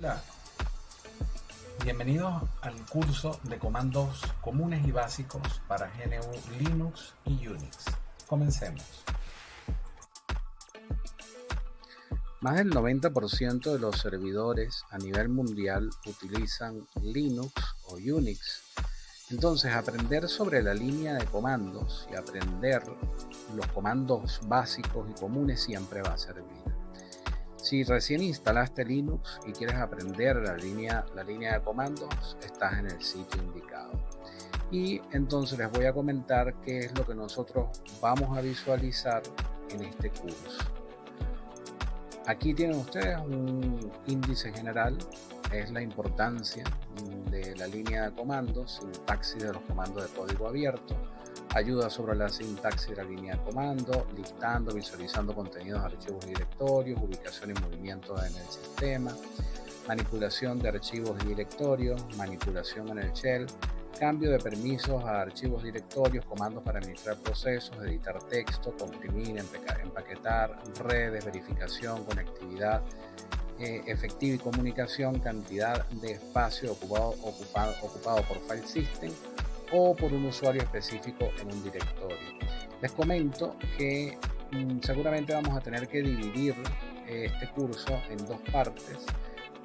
Hola, bienvenidos al curso de comandos comunes y básicos para GNU Linux y Unix. Comencemos. Más del 90% de los servidores a nivel mundial utilizan Linux o Unix. Entonces, aprender sobre la línea de comandos y aprender los comandos básicos y comunes siempre va a servir. Si recién instalaste Linux y quieres aprender la línea de comandos, estás en el sitio indicado. Y entonces les voy a comentar qué es lo que nosotros vamos a visualizar en este curso. Aquí tienen ustedes un índice general, es la importancia de la línea de comandos, sintaxis de los comandos de código abierto, ayuda sobre la sintaxis de la línea de comando, listando, visualizando contenidos, archivos y directorios, ubicación y movimiento en el sistema, manipulación de archivos y directorios, manipulación en el shell, cambio de permisos a archivos, directorios, comandos para administrar procesos, editar texto, comprimir, empaquetar, redes, verificación, conectividad efectiva y comunicación, cantidad de espacio ocupado por file system o por un usuario específico en un directorio. Les comento que seguramente vamos a tener que dividir este curso en dos partes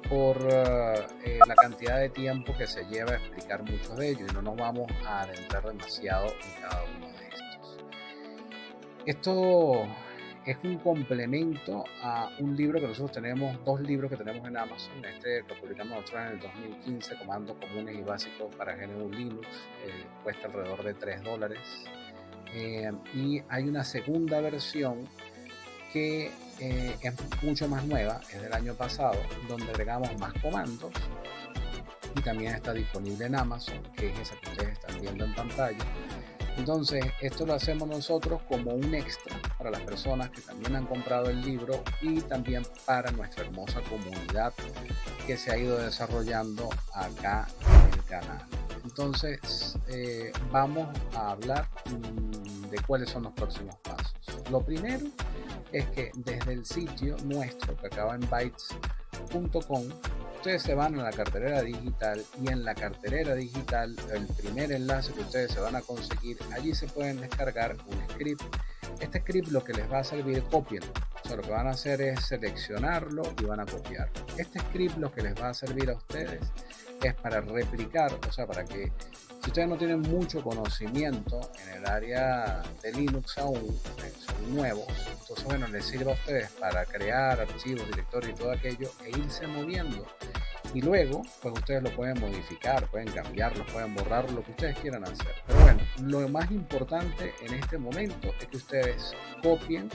por la cantidad de tiempo que se lleva a explicar muchos de ellos y no nos vamos a adentrar demasiado en cada uno de estos. Esto es un complemento a un libro que nosotros tenemos, dos libros que tenemos en Amazon. Este lo publicamos nosotros en el 2015, Comandos Comunes y Básicos para GNU Linux, cuesta alrededor de $3. Y hay una segunda versión que es mucho más nueva, es del año pasado, donde agregamos más comandos y también está disponible en Amazon, que es esa que ustedes están viendo en pantalla. Entonces, esto lo hacemos nosotros como un extra para las personas que también han comprado el libro y también para nuestra hermosa comunidad que se ha ido desarrollando acá en el canal. Entonces, vamos a hablar de cuáles son los próximos pasos. Lo primero es que desde el sitio nuestro que acaba en bytes.com, ustedes se van a la cartelera digital y en la cartelera digital el primer enlace que ustedes se van a conseguir, allí se pueden descargar un script. Este script lo que les va a servir, copienlo. O sea, lo que van a hacer es seleccionarlo y van a copiarlo. Este script lo que les va a servir a ustedes es para replicar, o sea, para que si ustedes no tienen mucho conocimiento en el área de Linux aún, son nuevos, entonces bueno, les sirve a ustedes para crear archivos, directorios y todo aquello e irse moviendo. Y luego, pues ustedes lo pueden modificar, pueden cambiarlo, pueden borrar, lo que ustedes quieran hacer. Pero bueno, lo más importante en este momento es que ustedes copien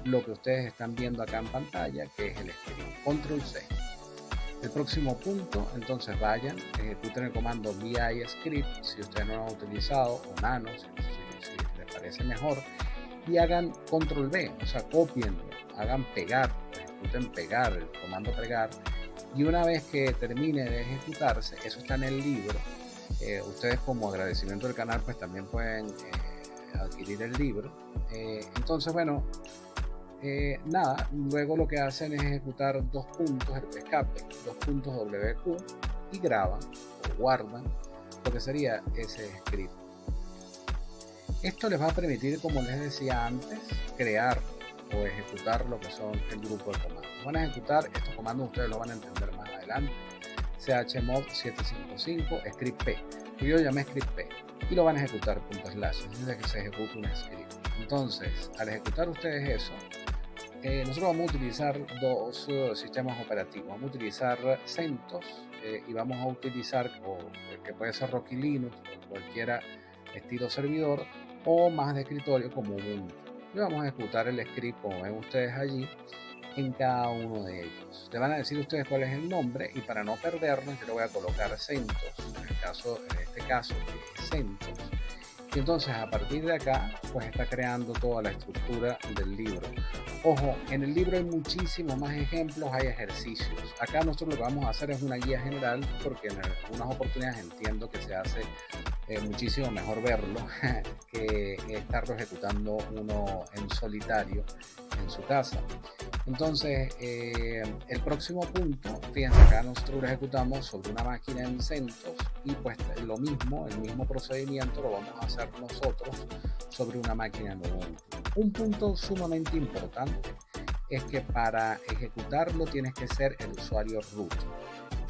lo que ustedes están viendo acá en pantalla, que es el script. Control C. El próximo punto, entonces vayan, ejecuten el comando vi script si ustedes no lo han utilizado, o nano, si les parece mejor, y hagan control V, o sea, copienlo, hagan pegar, ejecuten pegar, el comando pegar, y una vez que termine de ejecutarse, eso está en el libro, ustedes como agradecimiento del canal pues también pueden adquirir el libro. Entonces bueno, nada, luego lo que hacen es ejecutar dos puntos, el escape, dos puntos WQ y graban o guardan lo que sería ese script. Esto les va a permitir, como les decía antes, crear o ejecutar lo que son el grupo de comandos. Van a ejecutar estos comandos, ustedes lo van a entender más adelante. chmod 755 script p, yo llamé script p, y lo van a ejecutar // desde que se ejecute un script. Entonces, al ejecutar ustedes eso, nosotros vamos a utilizar dos sistemas operativos. Vamos a utilizar CentOS y vamos a utilizar, que puede ser Rocky Linux o cualquiera estilo servidor, o más de escritorio como Ubuntu. Y vamos a ejecutar el script como ven ustedes allí en cada uno de ellos. Le van a decir ustedes cuál es el nombre y para no perdernos yo le voy a colocar CentOS, en este caso que es CentOS. Y entonces a partir de acá pues está creando toda la estructura del libro. Ojo, en el libro hay muchísimos más ejemplos, hay ejercicios. Acá nosotros lo que vamos a hacer es una guía general porque en algunas oportunidades entiendo que se hace muchísimo mejor verlo que estarlo ejecutando uno en solitario en su casa. Entonces, el próximo punto, fíjense, acá nosotros lo ejecutamos sobre una máquina en CentOS y pues lo mismo, el mismo procedimiento lo vamos a hacer nosotros sobre una máquina en Ubuntu. Un punto sumamente importante es que para ejecutarlo tienes que ser el usuario root,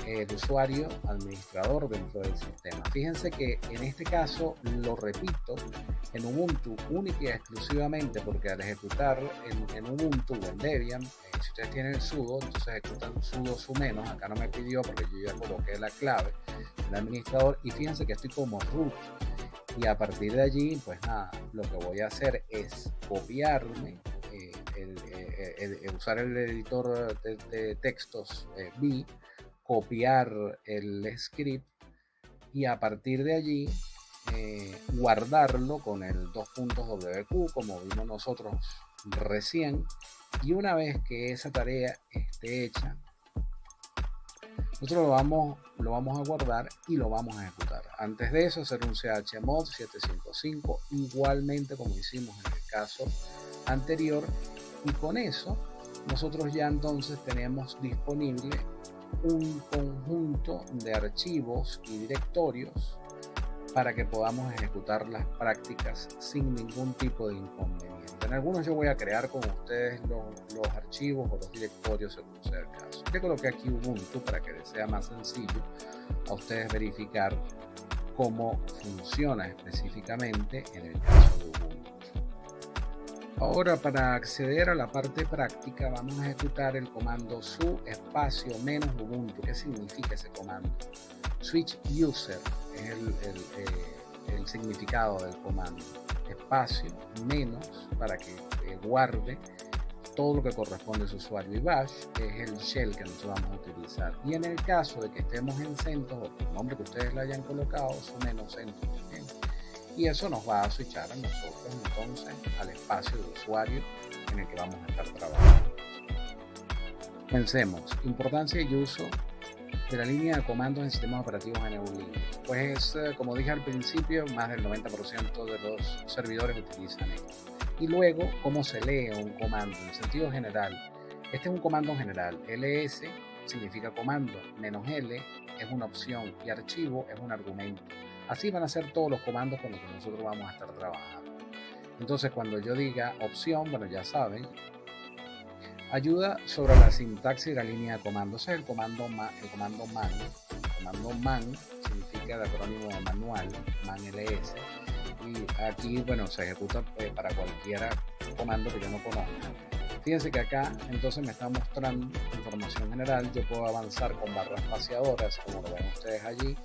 el usuario administrador dentro del sistema. Fíjense que en este caso, lo repito, en Ubuntu única y exclusivamente porque al ejecutar en Ubuntu o en Debian, si ustedes tienen el sudo, entonces ejecutan sudo su menos. Acá no me pidió porque yo ya coloqué la clave del administrador y fíjense que estoy como root. Y a partir de allí, pues nada, lo que voy a hacer es copiarme, usar el editor de textos B, copiar el script y a partir de allí guardarlo con el 2.wq como vimos nosotros recién, y una vez que esa tarea esté hecha, nosotros lo vamos a guardar y lo vamos a ejecutar. Antes de eso, hacer un chmod 755, igualmente como hicimos en el caso anterior, y con eso nosotros ya entonces tenemos disponible un conjunto de archivos y directorios para que podamos ejecutar las prácticas sin ningún tipo de inconveniente. En algunos yo voy a crear con ustedes los archivos o los directorios según sea el caso. Yo coloqué aquí Ubuntu para que les sea más sencillo a ustedes verificar cómo funciona específicamente en el caso de Ubuntu. Ahora, para acceder a la parte práctica, vamos a ejecutar el comando su espacio -ubuntu. ¿Qué significa ese comando? Switch user es el significado del comando. Espacio menos para que guarde todo lo que corresponde a su usuario, y bash es el shell que nosotros vamos a utilizar. Y en el caso de que estemos en CentOS o el nombre que ustedes le hayan colocado, su menos CentOS también. Y eso nos va a switchar a nosotros entonces al espacio de usuario en el que vamos a estar trabajando. Pensemos, importancia y uso de la línea de comandos en sistemas operativos en Linux. Pues como dije al principio, más del 90% de los servidores utilizan esto. Y luego, ¿cómo se lee un comando? En sentido general, este es un comando general. ls significa comando, -l es una opción y archivo es un argumento. Así van a ser todos los comandos con los que nosotros vamos a estar trabajando. Entonces, cuando yo diga opción, bueno, ya saben, ayuda sobre la sintaxis de la línea de comandos. Ese es el comando man. El comando man significa de acrónimo de manual, man ls. Y aquí, bueno, se ejecuta para cualquier comando que yo no conozca. Fíjense que acá entonces me está mostrando información general. Yo puedo avanzar con barras espaciadoras, como lo ven ustedes allí,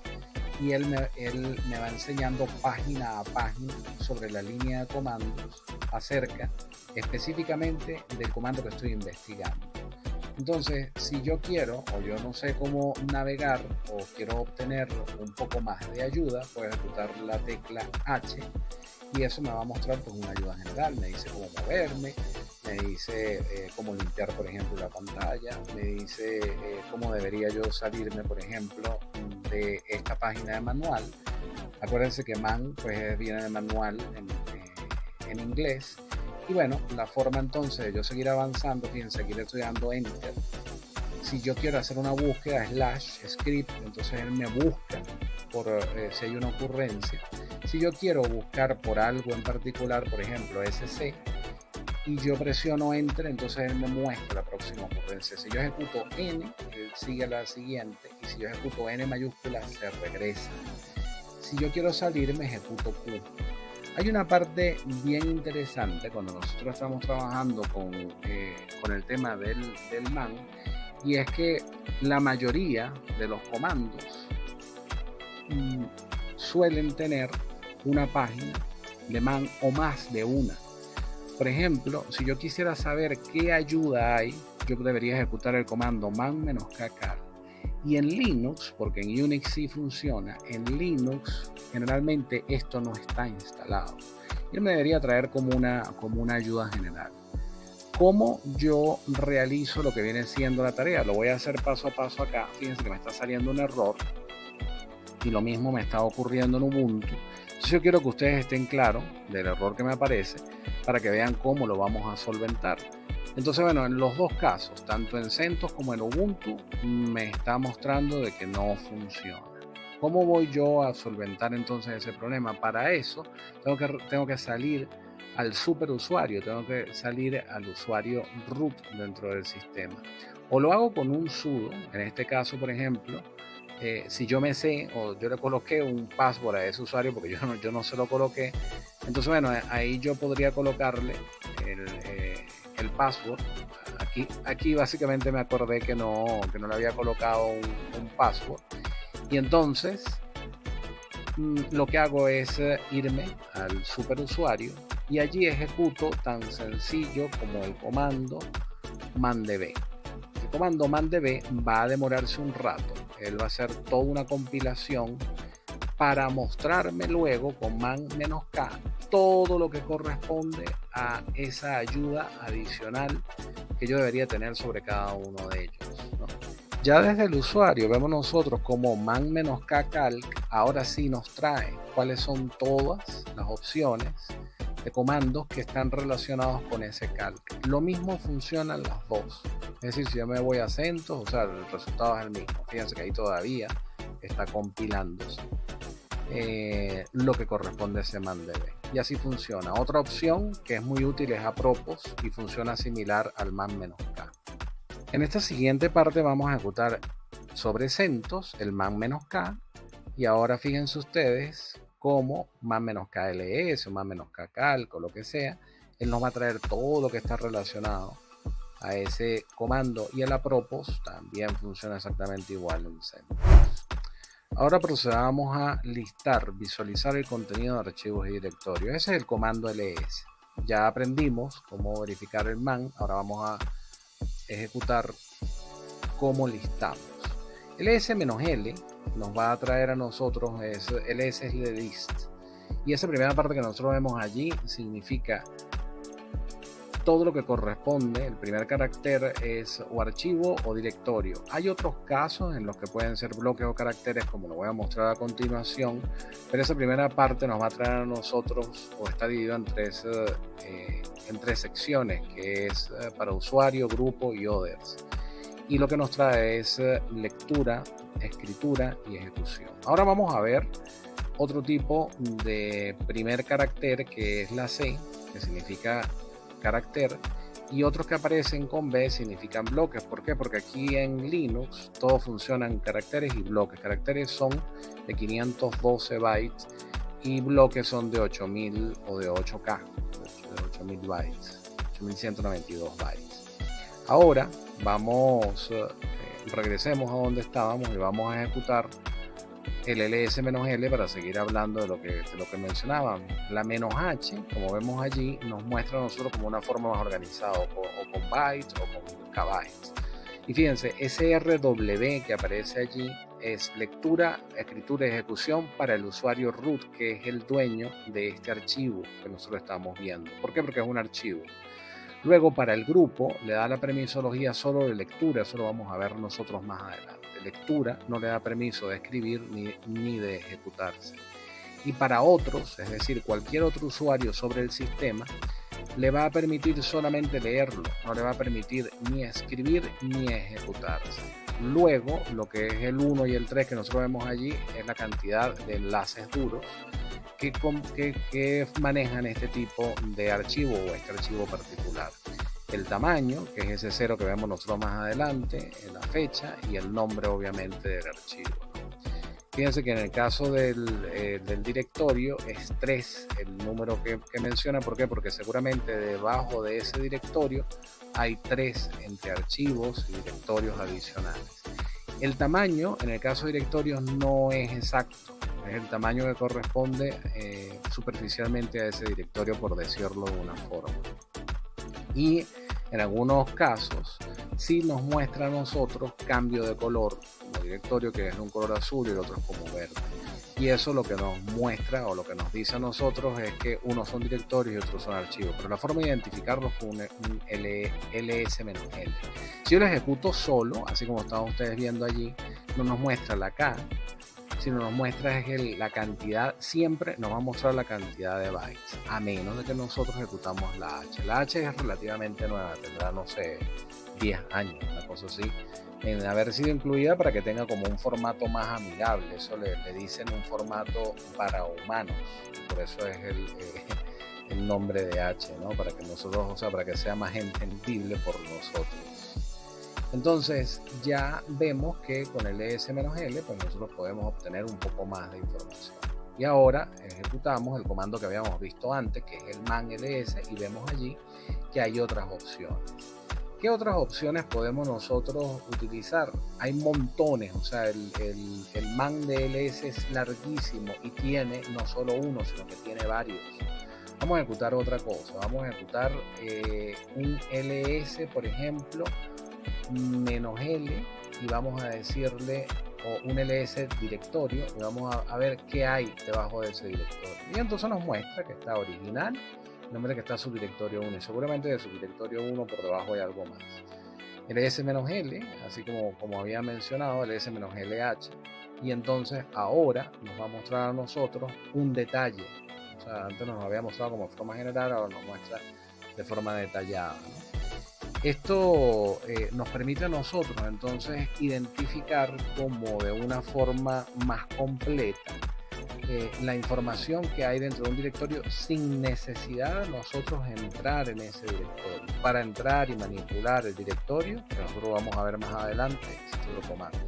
y él me va enseñando página a página sobre la línea de comandos acerca específicamente del comando que estoy investigando. Entonces, si yo quiero o yo no sé cómo navegar o quiero obtener un poco más de ayuda, puedo ejecutar la tecla H y eso me va a mostrar pues una ayuda general. Me dice cómo moverme, me dice cómo limpiar, por ejemplo, la pantalla, me dice cómo debería yo salirme, por ejemplo, de esta página de manual. Acuérdense que man pues viene de manual en inglés. Y bueno, la forma entonces de yo seguir avanzando, fíjense, aquí le estoy dando enter. Si yo quiero hacer una búsqueda /script, entonces él me busca por si hay una ocurrencia. Si yo quiero buscar por algo en particular, por ejemplo sc, y yo presiono enter, entonces él me muestra la próxima ocurrencia. Si yo ejecuto n, él sigue la siguiente, y si yo ejecuto n mayúscula, se regresa. Si yo quiero salir, me ejecuto q. Hay una parte bien interesante cuando nosotros estamos trabajando con el tema del man, y es que la mayoría de los comandos suelen tener una página de man o más de una. Por ejemplo, si yo quisiera saber qué ayuda hay, yo debería ejecutar el comando man-kk. Y en Linux, porque en Unix sí funciona, en Linux generalmente esto no está instalado. Y él me debería traer como una ayuda general. ¿Cómo yo realizo lo que viene siendo la tarea? Lo voy a hacer paso a paso acá. Fíjense que me está saliendo un error y lo mismo me está ocurriendo en Ubuntu. Entonces yo quiero que ustedes estén claros del error que me aparece para que vean cómo lo vamos a solventar. Entonces, bueno, en los dos casos, tanto en CentOS como en Ubuntu, me está mostrando de que no funciona. ¿Cómo voy yo a solventar entonces ese problema? Para eso tengo que salir al superusuario, tengo que salir al usuario root dentro del sistema. O lo hago con un sudo, en este caso, por ejemplo, si yo me sé o yo le coloqué un password a ese usuario porque yo no se lo coloqué, entonces bueno, ahí yo podría colocarle el password. Aquí básicamente me acordé que no le había colocado un password, y entonces lo que hago es irme al superusuario y allí ejecuto tan sencillo como el comando mandb. El comando mandb va a demorarse un rato. Él va a hacer toda una compilación para mostrarme luego con man-k todo lo que corresponde a esa ayuda adicional que yo debería tener sobre cada uno de ellos, ¿no? Ya desde el usuario vemos nosotros como man-k calc ahora sí nos trae cuáles son todas las opciones de comandos que están relacionados con ese calc. Lo mismo funciona en las dos. Es decir, si yo me voy a CentOS, o sea, el resultado es el mismo. Fíjense que ahí todavía está compilándose lo que corresponde a ese mandb. Y así funciona. Otra opción que es muy útil es apropos y funciona similar al man-k. En esta siguiente parte vamos a ejecutar sobre CentOS el man-k, y ahora fíjense ustedes cómo man-k ls o man-k calc o lo que sea, él nos va a traer todo lo que está relacionado a ese comando, y el apropos también funciona exactamente igual en CentOS. Ahora procedamos a listar, visualizar el contenido de archivos y directorios. Ese es el comando ls. Ya aprendimos cómo verificar el man, ahora vamos a ejecutar cómo listamos. ls-l nos va a traer a nosotros, ls es de list, y esa primera parte que nosotros vemos allí significa todo lo que corresponde. El primer carácter es o archivo o directorio. Hay otros casos en los que pueden ser bloques o caracteres, como lo voy a mostrar a continuación, pero esa primera parte nos va a traer a nosotros, o está dividido en tres secciones, que es para usuario, grupo y others. Y lo que nos trae es lectura, escritura y ejecución. Ahora vamos a ver otro tipo de primer carácter, que es la C, que significa carácter, y otros que aparecen con B significan bloques. ¿Por qué? Porque aquí en Linux todo funciona en caracteres y bloques. Caracteres son de 512 bytes y bloques son de 8000 o de 8K, de 8000 bytes, 8192 bytes. Ahora regresemos a donde estábamos y vamos a ejecutar el ls-l para seguir hablando de lo que mencionaban. La "-h", como vemos allí, nos muestra a nosotros como una forma más organizada, o con bytes o con kbytes. Y fíjense, ese RW que aparece allí es lectura, escritura y ejecución para el usuario root, que es el dueño de este archivo que nosotros estamos viendo. ¿Por qué? Porque es un archivo. Luego, para el grupo, le da la permisología solo de lectura. Eso lo vamos a ver nosotros más adelante. Lectura no le da permiso de escribir ni de ejecutarse. Y para otros, es decir, cualquier otro usuario sobre el sistema, le va a permitir solamente leerlo, no le va a permitir ni escribir ni ejecutarse. Luego, lo que es el 1 y el 3 que nosotros vemos allí es la cantidad de enlaces duros que manejan este tipo de archivo o este archivo particular. El tamaño, que es ese 0 que vemos nosotros más adelante, la fecha y el nombre obviamente del archivo. Fíjense que en el caso del directorio es 3 el número que menciona. ¿Por qué? Porque seguramente debajo de ese directorio hay 3 entre archivos y directorios adicionales. El tamaño en el caso de directorios no es exacto, es el tamaño que corresponde superficialmente a ese directorio, por decirlo de una forma. Y en algunos casos sí nos muestra a nosotros cambio de color, como directorio que es de un color azul y el otro es como verde. Y eso lo que nos muestra o lo que nos dice a nosotros es que unos son directorios y otros son archivos. Pero la forma de identificarlos es con un ls-l. Si yo lo ejecuto solo, así como estaban ustedes viendo allí, no nos muestra la K, sino nos muestra es la cantidad, siempre nos va a mostrar la cantidad de bytes, a menos de que nosotros ejecutamos la H. La H es relativamente nueva, tendrá, no sé, 10 años, una cosa así, en haber sido incluida para que tenga como un formato más amigable. Eso le dicen un formato para humanos, por eso es el nombre de H, ¿no? Para que nosotros, o sea, para que sea más entendible por nosotros. Entonces ya vemos que con el ES-L pues nosotros podemos obtener un poco más de información. Y ahora ejecutamos el comando que habíamos visto antes, que es el man ls, y vemos allí que hay otras opciones. ¿Qué otras opciones podemos nosotros utilizar? Hay montones, o sea, el man de ls es larguísimo y tiene no solo uno, sino que tiene varios. Vamos a ejecutar otra cosa, vamos a ejecutar un ls, por ejemplo, -L, y vamos a decirle, o un ls directorio, y vamos a ver qué hay debajo de ese directorio. Y entonces nos muestra que está original, el nombre que está subdirectorio 1, y seguramente de subdirectorio 1 por debajo hay algo más. ls-L, así como había mencionado, ls-LH, y entonces ahora nos va a mostrar a nosotros un detalle. O sea, antes nos había mostrado como forma general, ahora nos muestra de forma detallada, ¿no? Esto nos permite a nosotros entonces identificar como de una forma más completa la información que hay dentro de un directorio sin necesidad de nosotros entrar en ese directorio. Para entrar y manipular el directorio, que nosotros vamos a ver más adelante, existe otro comando.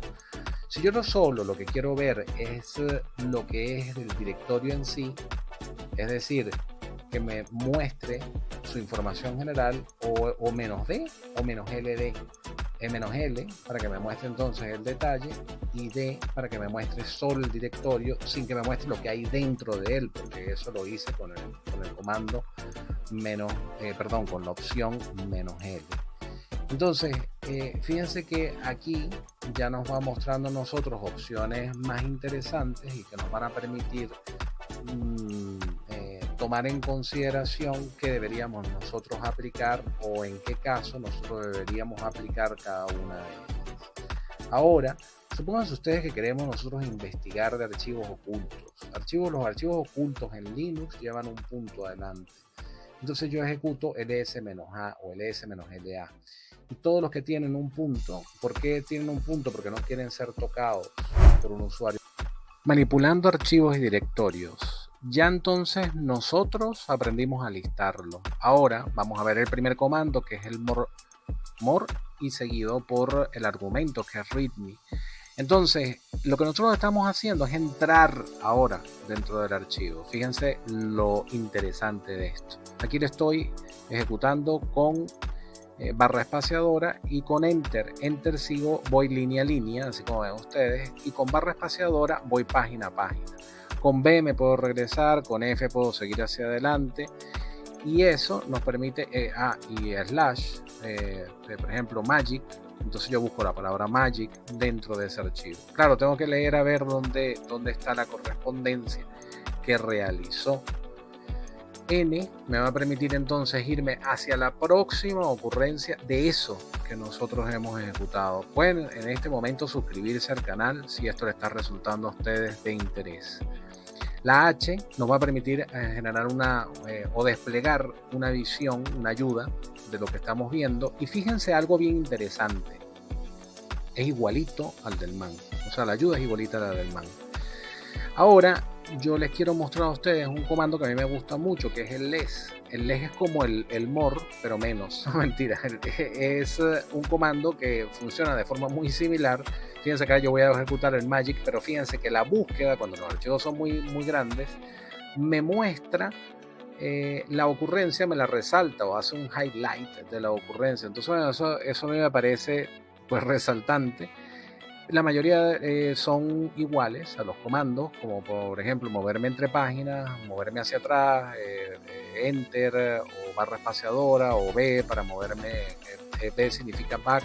Si yo no solo lo que quiero ver es lo que es el directorio en sí, es decir, que me muestre su información general, o -D o -LD. -L para que me muestre entonces el detalle, y D para que me muestre solo el directorio sin que me muestre lo que hay dentro de él, porque eso lo hice con el comando con la opción -L. Entonces, fíjense que aquí ya nos va mostrando a nosotros opciones más interesantes y que nos van a permitir tomar en consideración qué deberíamos nosotros aplicar o en qué caso nosotros deberíamos aplicar cada una de ellas. Ahora, supónganse ustedes que queremos nosotros investigar de archivos ocultos. Los archivos ocultos en Linux llevan un punto adelante. Entonces yo ejecuto ls-a o ls-la. Y todos los que tienen un punto, ¿por qué tienen un punto? Porque no quieren ser tocados por un usuario. Manipulando archivos y directorios. Ya entonces nosotros aprendimos a listarlo. Ahora vamos a ver el primer comando, que es el more y seguido por el argumento, que es readme. Entonces, lo que nosotros estamos haciendo es entrar ahora dentro del archivo. Fíjense lo interesante de esto. Aquí le estoy ejecutando con barra espaciadora, y con enter voy línea a línea, así como ven ustedes, y con barra espaciadora voy página a página. Con B me puedo regresar, con F puedo seguir hacia adelante, y eso nos permite, y slash, por ejemplo magic, entonces yo busco la palabra magic dentro de ese archivo. Claro, tengo que leer a ver dónde está la correspondencia que realizó. N me va a permitir entonces irme hacia la próxima ocurrencia de eso que nosotros hemos ejecutado. Pueden en este momento suscribirse al canal si esto le está resultando a ustedes de interés. La H nos va a permitir generar o desplegar una visión, una ayuda de lo que estamos viendo. Y fíjense algo bien interesante. Es igualito al del man. O sea, la ayuda es igualita a la del man. Ahora yo les quiero mostrar a ustedes un comando que a mí me gusta mucho, que es el less. El less es como el more, pero menos. No, mentira. Es un comando que funciona de forma muy similar. Fíjense que acá yo voy a ejecutar el magic, pero fíjense que la búsqueda, cuando los archivos son muy, muy grandes, me muestra la ocurrencia, me la resalta o hace un highlight de la ocurrencia. Entonces, bueno, eso a mí me parece pues resaltante. La mayoría son iguales a los comandos, como por ejemplo moverme entre páginas, moverme hacia atrás, enter o barra espaciadora, o B para moverme B significa back,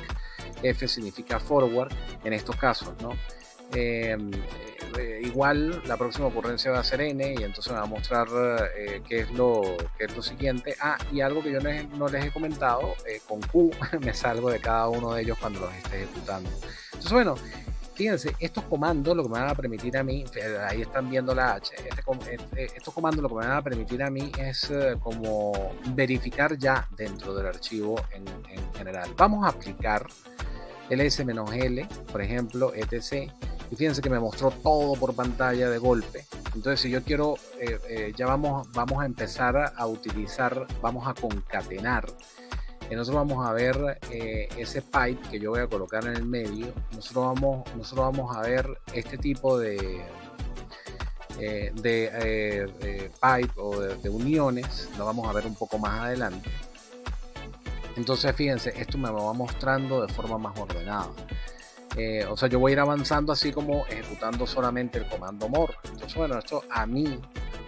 F significa forward en estos casos, ¿no? Igual la próxima ocurrencia va a ser N y entonces me va a mostrar qué es lo siguiente. Y algo que yo no les he comentado, con Q me salgo de cada uno de ellos cuando los esté ejecutando. Entonces, bueno, fíjense, estos comandos lo que me van a permitir a mí, ahí están viendo la H, estos comandos lo que me van a permitir a mí es como verificar ya dentro del archivo en general. Vamos a aplicar ls-l, por ejemplo, etc. Y fíjense que me mostró todo por pantalla de golpe. Entonces, si yo quiero, ya vamos a empezar a utilizar, vamos a concatenar. Nosotros vamos a ver ese pipe que yo voy a colocar en el medio. Nosotros vamos a ver este tipo de pipe o de uniones. Lo vamos a ver un poco más adelante. Entonces, fíjense, esto me va mostrando de forma más ordenada. O sea, yo voy a ir avanzando así como ejecutando solamente el comando more. Entonces, bueno, esto a mí,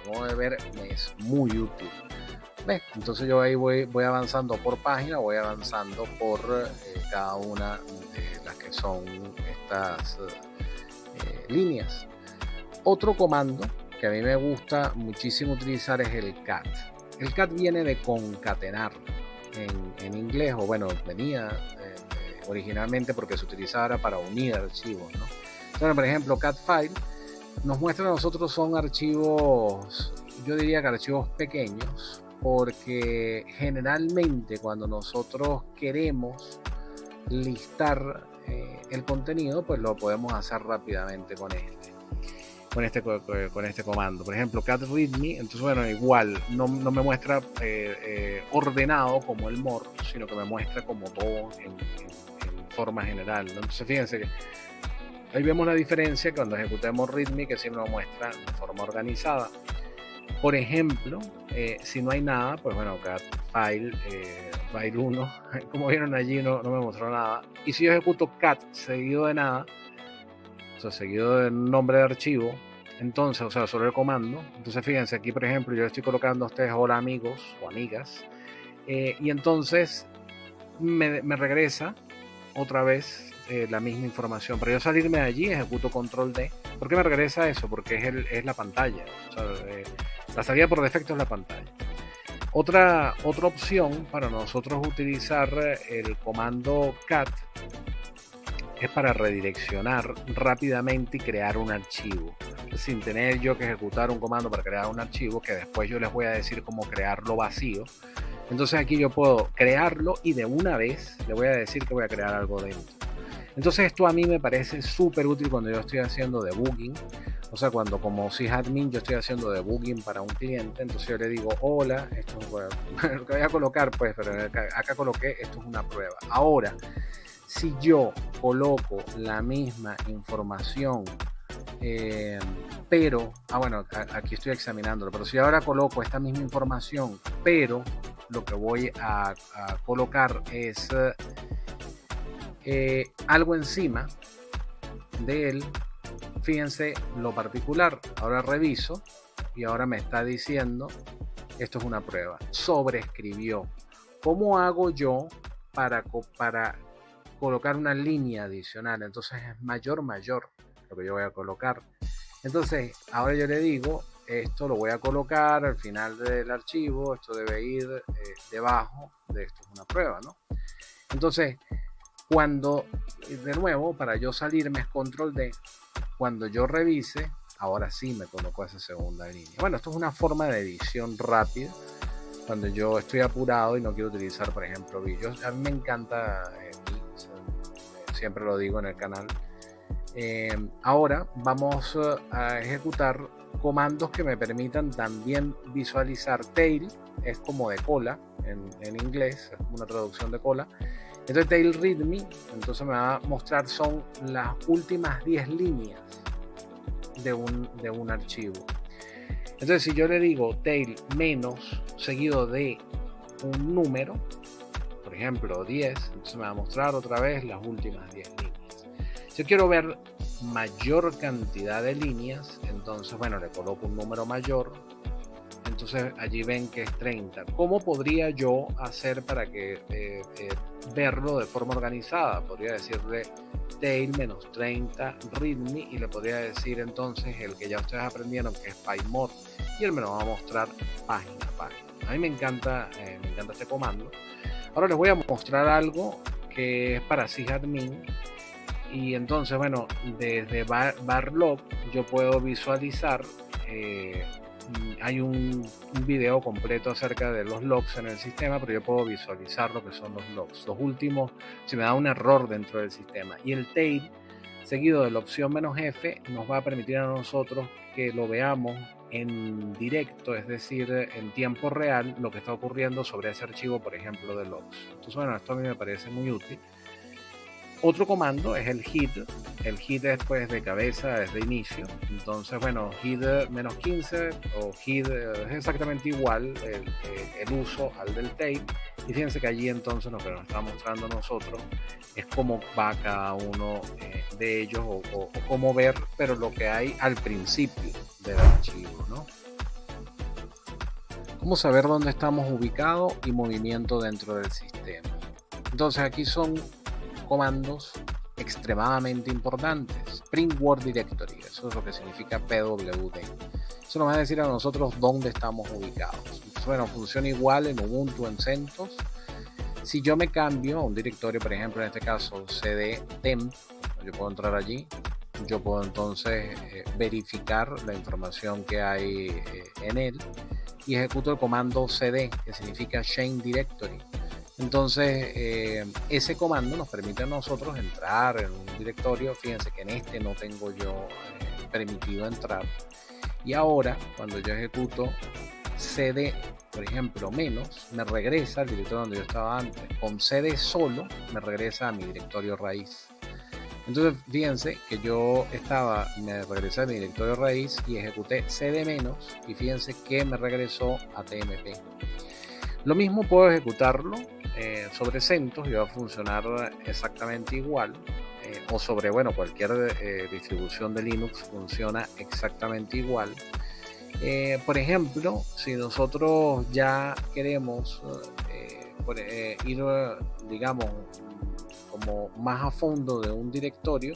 como de ver, me es muy útil. ¿Ves? Entonces yo ahí voy avanzando por página, voy avanzando por cada una de las que son estas líneas. Otro comando que a mí me gusta muchísimo utilizar es el cat. El cat viene de concatenar en inglés, o bueno, venía originalmente porque se utilizaba para unir archivos, ¿no? Entonces, por ejemplo, cat file nos muestra a nosotros son archivos, yo diría que archivos pequeños, porque generalmente cuando nosotros queremos listar el contenido, pues lo podemos hacer rápidamente con este comando. Por ejemplo, cat readme, entonces bueno, igual no me muestra ordenado como el more, sino que me muestra como todo en forma general, ¿no? Entonces fíjense que ahí vemos la diferencia cuando ejecutemos readme, que siempre nos muestra de forma organizada. Por ejemplo, si no hay nada, pues bueno, cat file 1, como vieron allí no me mostró nada. Y si yo ejecuto cat seguido de nada, o sea, seguido del nombre de archivo, entonces, o sea, sobre el comando, entonces fíjense aquí, por ejemplo, yo estoy colocando a ustedes hola amigos o amigas, y entonces me regresa otra vez la misma información. Para yo salirme de allí, ejecuto control D. ¿Por qué me regresa eso? Porque es la pantalla. O sea, la salida por defecto es la pantalla. Otra opción para nosotros utilizar el comando cat es para redireccionar rápidamente y crear un archivo, sin tener yo que ejecutar un comando para crear un archivo, que después yo les voy a decir cómo crearlo vacío. Entonces aquí yo puedo crearlo y de una vez le voy a decir que voy a crear algo dentro. Entonces esto a mí me parece súper útil cuando yo estoy haciendo debugging. O sea, cuando como sysadmin yo estoy haciendo debugging para un cliente, entonces yo le digo, hola, esto es lo que voy a colocar, pues, pero acá coloqué, esto es una prueba. Ahora, si yo coloco la misma información, pero, bueno, aquí estoy examinándolo, pero si ahora coloco esta misma información, pero lo que voy a colocar es algo encima de él, fíjense lo particular, ahora reviso y ahora me está diciendo, esto es una prueba, sobreescribió. ¿Cómo hago yo para colocar una línea adicional? Entonces es mayor lo que yo voy a colocar. Entonces ahora yo le digo, esto lo voy a colocar al final del archivo, esto debe ir debajo de esto, es una prueba, ¿no? Entonces cuando, de nuevo, para yo salirme es control D, cuando yo revise, ahora sí me coloco esa segunda línea. Bueno, esto es una forma de edición rápida cuando yo estoy apurado y no quiero utilizar, por ejemplo, vídeos. A mí me encanta, siempre lo digo en el canal. Ahora vamos a ejecutar comandos que me permitan también visualizar. Tail es como de cola en inglés, es como una traducción de cola. Entonces tail readme, entonces me va a mostrar son las últimas 10 líneas de un archivo. Entonces si yo le digo tail menos seguido de un número, por ejemplo 10, entonces me va a mostrar otra vez las últimas 10 líneas. Si yo quiero ver mayor cantidad de líneas, entonces bueno, le coloco un número mayor, entonces allí ven que es 30. ¿Cómo podría yo hacer para que verlo de forma organizada? Podría decirle tail menos 30 readme y le podría decir entonces el que ya ustedes aprendieron, que es PyMod, y él me lo va a mostrar página a página. A mí me encanta este comando. Ahora les voy a mostrar algo que es para sysadmin. Y entonces, bueno, desde Barlog yo puedo visualizar, hay un video completo acerca de los logs en el sistema, pero yo puedo visualizar lo que son los logs. Los últimos, si me da un error dentro del sistema. Y el tail, seguido de la opción "-f", nos va a permitir a nosotros que lo veamos en directo, es decir, en tiempo real, lo que está ocurriendo sobre ese archivo, por ejemplo, de logs. Entonces, bueno, esto a mí me parece muy útil. Otro comando es el hid. El hid es pues de cabeza desde inicio. Entonces, bueno, hid menos 15 o hid es exactamente igual el uso al del tail. Y fíjense que allí entonces lo que nos está mostrando a nosotros es cómo va cada uno de ellos o cómo ver, pero lo que hay al principio del archivo, ¿no? Cómo saber dónde estamos ubicados y movimiento dentro del sistema. Entonces aquí son comandos extremadamente importantes. Print Word Directory, eso es lo que significa PWD. Eso nos va a decir a nosotros dónde estamos ubicados. Entonces, bueno, funciona igual en Ubuntu, en CentOS. Si yo me cambio a un directorio, por ejemplo, en este caso cd temp, yo puedo entrar allí, yo puedo entonces verificar la información que hay en él y ejecuto el comando cd, que significa Change Directory. Entonces, ese comando nos permite a nosotros entrar en un directorio. Fíjense que en este no tengo yo permitido entrar. Y ahora, cuando yo ejecuto cd, por ejemplo, menos, me regresa al directorio donde yo estaba antes. Con cd solo, me regresa a mi directorio raíz. Entonces, fíjense que me regresé a mi directorio raíz y ejecuté cd menos. Y fíjense que me regresó a tmp. Lo mismo puedo ejecutarlo sobre CentOS y va a funcionar exactamente igual, o sobre, bueno, cualquier distribución de Linux funciona exactamente igual. Por ejemplo, si nosotros ya queremos ir, digamos, como más a fondo de un directorio,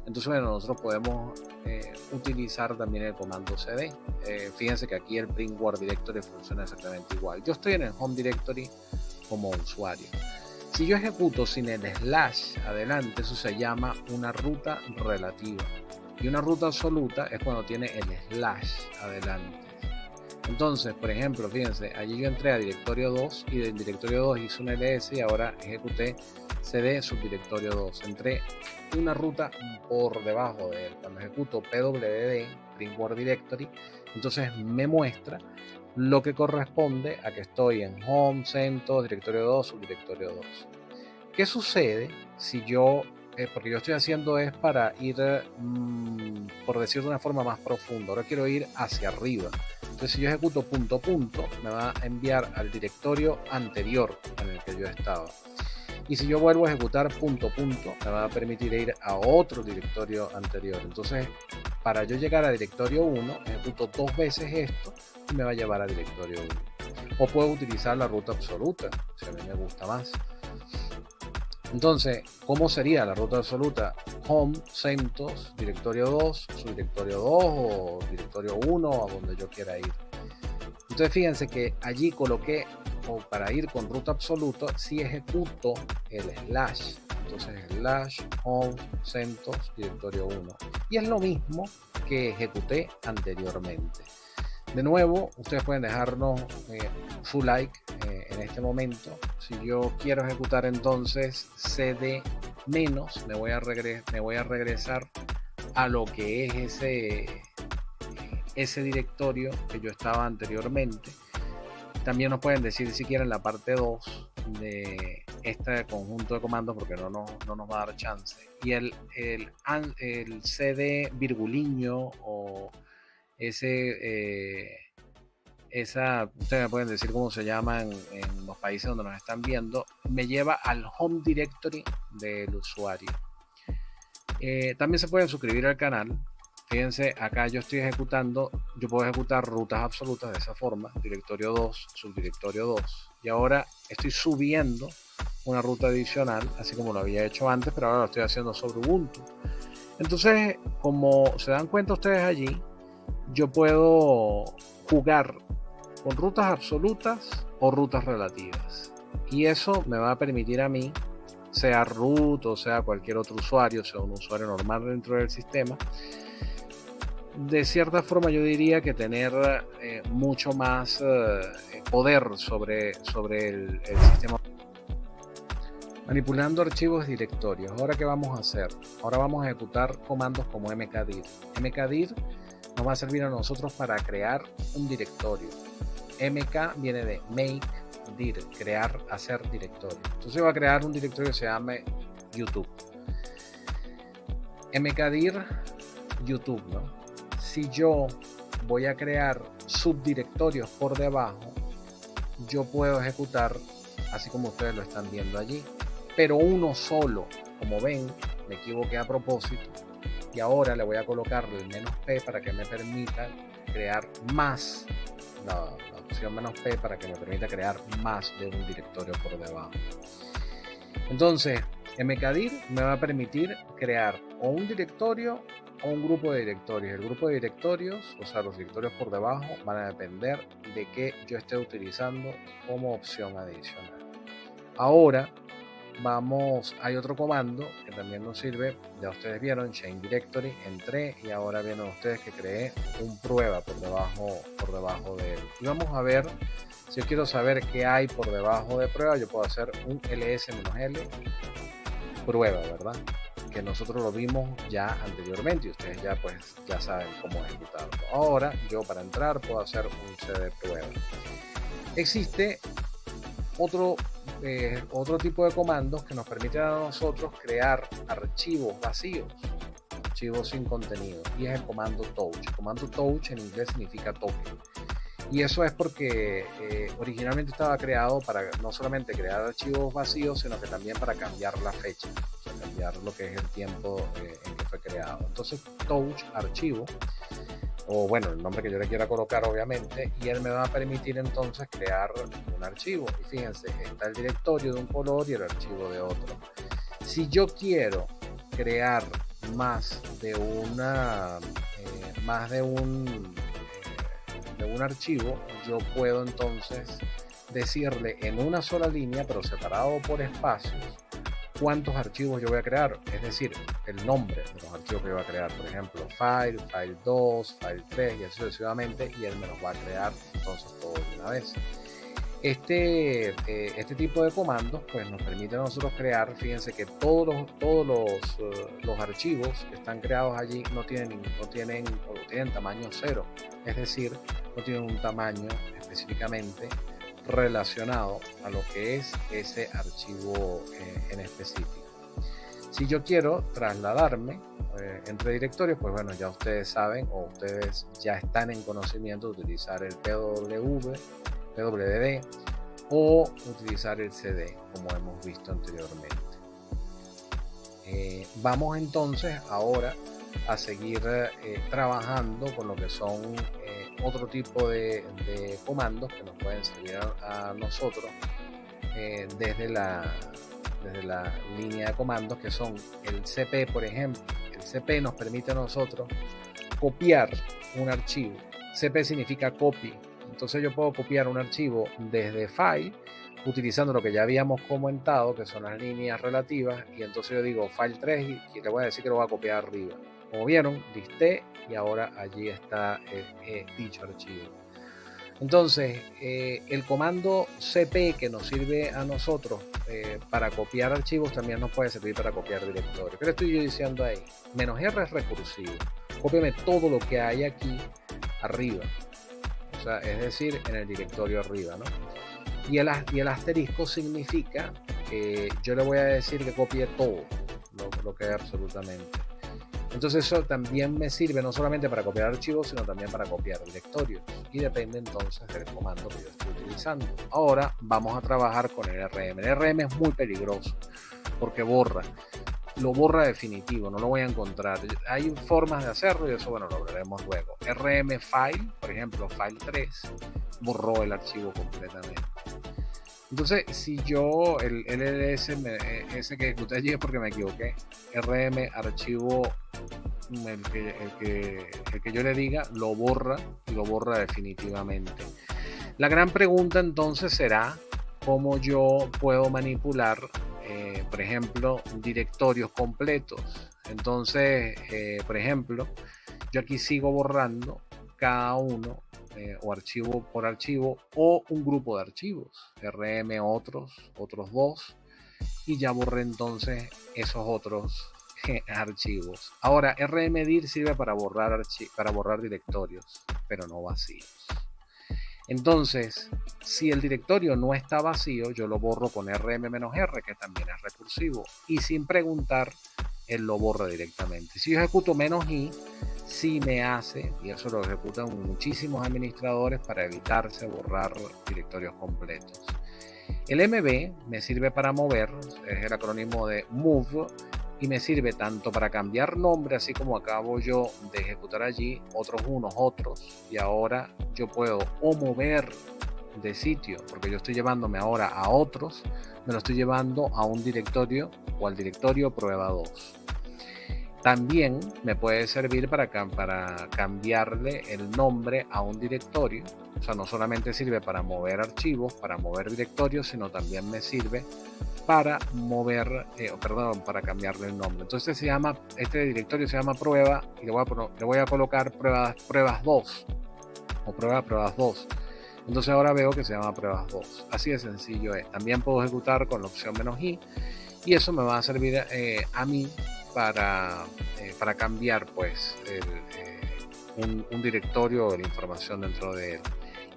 entonces, bueno, nosotros podemos utilizar también el comando cd. Fíjense que aquí el Print Word Directory funciona exactamente igual. Yo estoy en el Home Directory como usuario. Si yo ejecuto sin el slash adelante, eso se llama una ruta relativa. Y una ruta absoluta es cuando tiene el slash adelante. Entonces, por ejemplo, fíjense, allí yo entré a directorio 2 y del directorio 2 hice un ls y ahora ejecuté cd subdirectorio 2. Entré una ruta por debajo de él. Cuando ejecuto pwd, Print Word Directory, entonces me muestra lo que corresponde a que estoy en Home, CentOS, directorio 2, subdirectorio 2. ¿Qué sucede si yo, porque yo estoy haciendo es para ir, por decir de una forma más profunda, ahora quiero ir hacia arriba? Entonces, si yo ejecuto punto punto, me va a enviar al directorio anterior en el que yo estaba. Y si yo vuelvo a ejecutar punto punto, me va a permitir ir a otro directorio anterior. Entonces, para yo llegar a directorio 1, ejecuto 2 veces esto y me va a llevar a directorio 1. O puedo utilizar la ruta absoluta, si a mí me gusta más. Entonces, ¿cómo sería la ruta absoluta? Home, CentOS, directorio 2, subdirectorio 2 o directorio 1, a donde yo quiera ir. Entonces, fíjense que allí coloqué, o para ir con ruta absoluta, si ejecuto el slash. Entonces, slash, home, CentOS, directorio 1. Y es lo mismo que ejecuté anteriormente. De nuevo, ustedes pueden dejarnos su like en este momento. Si yo quiero ejecutar entonces cd menos, me voy a regresar a lo que es ese directorio que yo estaba anteriormente. También nos pueden decir si quieren la parte 2 de este conjunto de comandos, porque no nos va a dar chance. Y el cd virguliño o ustedes me pueden decir cómo se llama en los países donde nos están viendo, me lleva al Home Directory del usuario. También se pueden suscribir al canal. Fíjense, acá yo estoy ejecutando, yo puedo ejecutar rutas absolutas de esa forma, directorio 2, subdirectorio 2, y ahora estoy subiendo una ruta adicional, así como lo había hecho antes, pero ahora lo estoy haciendo sobre Ubuntu. Entonces, como se dan cuenta ustedes allí, yo puedo jugar con rutas absolutas o rutas relativas, y eso me va a permitir a mí, sea root o sea cualquier otro usuario, sea un usuario normal dentro del sistema, de cierta forma yo diría que tener mucho más poder sobre el sistema. Manipulando archivos directorios. Ahora, ¿qué vamos a hacer? Ahora vamos a ejecutar comandos como mkdir. Mkdir nos va a servir a nosotros para crear un directorio. Mk viene de make dir, crear, hacer directorio. Entonces va a crear un directorio que se llame YouTube. Mkdir YouTube, ¿no? Si yo voy a crear subdirectorios por debajo, yo puedo ejecutar así como ustedes lo están viendo allí, pero uno solo. Como ven, me equivoqué a propósito y ahora le voy a colocar el "-p" para que me permita crear más, la opción "-p" para que me permita crear más de un directorio por debajo. Entonces, mkdir me va a permitir crear o un directorio o un grupo de directorios. El grupo de directorios, o sea, los directorios por debajo, van a depender de qué yo esté utilizando como opción adicional. Ahora hay otro comando que también nos sirve. Ya ustedes vieron, change directory, entré y ahora vieron ustedes que creé un prueba por debajo de él. Y vamos a ver, si yo quiero saber qué hay por debajo de prueba, yo puedo hacer un ls-l prueba, ¿verdad? Que nosotros lo vimos ya anteriormente y ustedes ya saben cómo ejecutarlo. Ahora yo para entrar puedo hacer un cd prueba. Existe otro tipo de comandos que nos permiten a nosotros crear archivos vacíos, archivos sin contenido, y es el comando touch. El comando touch en inglés significa toque. Y eso es porque originalmente estaba creado para no solamente crear archivos vacíos, sino que también para cambiar la fecha, o sea, cambiar lo que es el tiempo en que fue creado. Entonces, touch, archivo, o bueno, el nombre que yo le quiera colocar obviamente, y él me va a permitir entonces crear un archivo. Y fíjense, está el directorio de un color y el archivo de otro. Si yo quiero crear más de un archivo, yo puedo entonces decirle en una sola línea, pero separado por espacios, cuántos archivos yo voy a crear, es decir, el nombre de los archivos que yo voy a crear, por ejemplo, file 2, file 3 y así sucesivamente, y él me los va a crear entonces todo de una vez. Este tipo de comandos pues nos permite a nosotros crear, fíjense que todos los archivos que están creados allí no tienen tamaño 0, es decir, no tienen un tamaño específicamente relacionado a lo que es ese archivo en específico. Si yo quiero trasladarme entre directorios, pues bueno, ya ustedes saben o ustedes ya están en conocimiento de utilizar el pwd o utilizar el cd, como hemos visto anteriormente. Vamos entonces ahora a seguir trabajando con lo que son otro tipo de comandos que nos pueden servir a nosotros desde la línea de comandos, que son el cp, por ejemplo. El cp nos permite a nosotros copiar un archivo. Cp significa copy. Entonces yo puedo copiar un archivo desde file utilizando lo que ya habíamos comentado, que son las líneas relativas, y entonces yo digo file 3 y le voy a decir que lo voy a copiar arriba. Como vieron, listé y ahora allí está dicho archivo. Entonces, el comando cp que nos sirve a nosotros para copiar archivos también nos puede servir para copiar directorios. ¿Qué le estoy yo diciendo ahí? -r es recursivo. Cópiame todo lo que hay aquí arriba. O sea, es decir, en el directorio arriba, ¿no? Y el asterisco significa que yo le voy a decir que copie todo lo que hay absolutamente. Entonces eso también me sirve no solamente para copiar archivos, sino también para copiar directorios. Y depende entonces del comando que yo estoy utilizando. Ahora vamos a trabajar con el RM. El RM es muy peligroso porque borra. lo borra definitivo, no lo voy a encontrar. Hay formas de hacerlo y eso, bueno, lo veremos luego. RM file, por ejemplo, file 3, borró el archivo completamente. Entonces, si yo el LLS ese que ejecuté allí es porque me equivoqué. RM archivo, el que yo le diga, lo borra y lo borra definitivamente. La gran pregunta entonces será cómo yo puedo manipular, por ejemplo, directorios completos. Entonces, por ejemplo, yo aquí sigo borrando cada uno, o archivo por archivo, o un grupo de archivos, RM otros 2, y ya borré entonces esos otros archivos. Ahora, rmdir sirve para borrar directorios, pero no vacíos. Entonces, si el directorio no está vacío, yo lo borro con rm-r, que también es recursivo, y sin preguntar, él lo borra directamente. Si yo ejecuto -i, sí me hace, y eso lo ejecutan muchísimos administradores para evitarse borrar directorios completos. El mv me sirve para mover, es el acrónimo de move, y me sirve tanto para cambiar nombre, así como acabo yo de ejecutar allí, otros unos, otros, y ahora yo puedo o mover de sitio, porque yo estoy llevándome ahora a otros, me lo estoy llevando a un directorio o al directorio prueba 2. También me puede servir para cambiarle el nombre a un directorio. O sea, no solamente sirve para mover archivos, para mover directorios, sino también me sirve para mover, para cambiarle el nombre. Entonces este directorio se llama prueba y le voy a colocar pruebas 2 o pruebas 2. Entonces ahora veo que se llama pruebas 2. Así de sencillo es. También puedo ejecutar con la opción -i y eso me va a servir a mí para cambiar pues un directorio o la información dentro de él.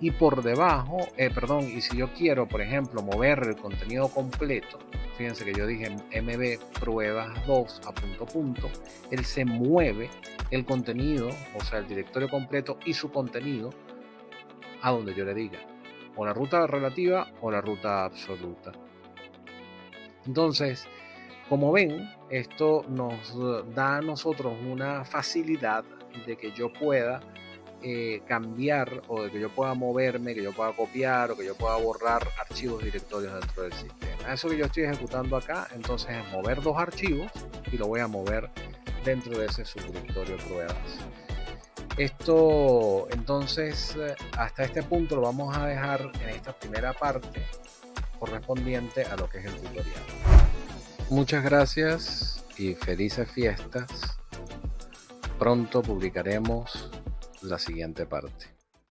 Y por debajo, y si yo quiero, por ejemplo, mover el contenido completo, fíjense que yo dije mv pruebas 2 a punto, él se mueve el contenido, o sea, el directorio completo y su contenido a donde yo le diga, o la ruta relativa o la ruta absoluta. Entonces, como ven, esto nos da a nosotros una facilidad de que yo pueda cambiar, o de que yo pueda moverme, que yo pueda copiar o que yo pueda borrar archivos directorios dentro del sistema. Eso que yo estoy ejecutando acá entonces es mover dos archivos y lo voy a mover dentro de ese subdirectorio pruebas. Esto entonces hasta este punto lo vamos a dejar en esta primera parte correspondiente a lo que es el tutorial. Muchas gracias y felices fiestas. Pronto publicaremos la siguiente parte.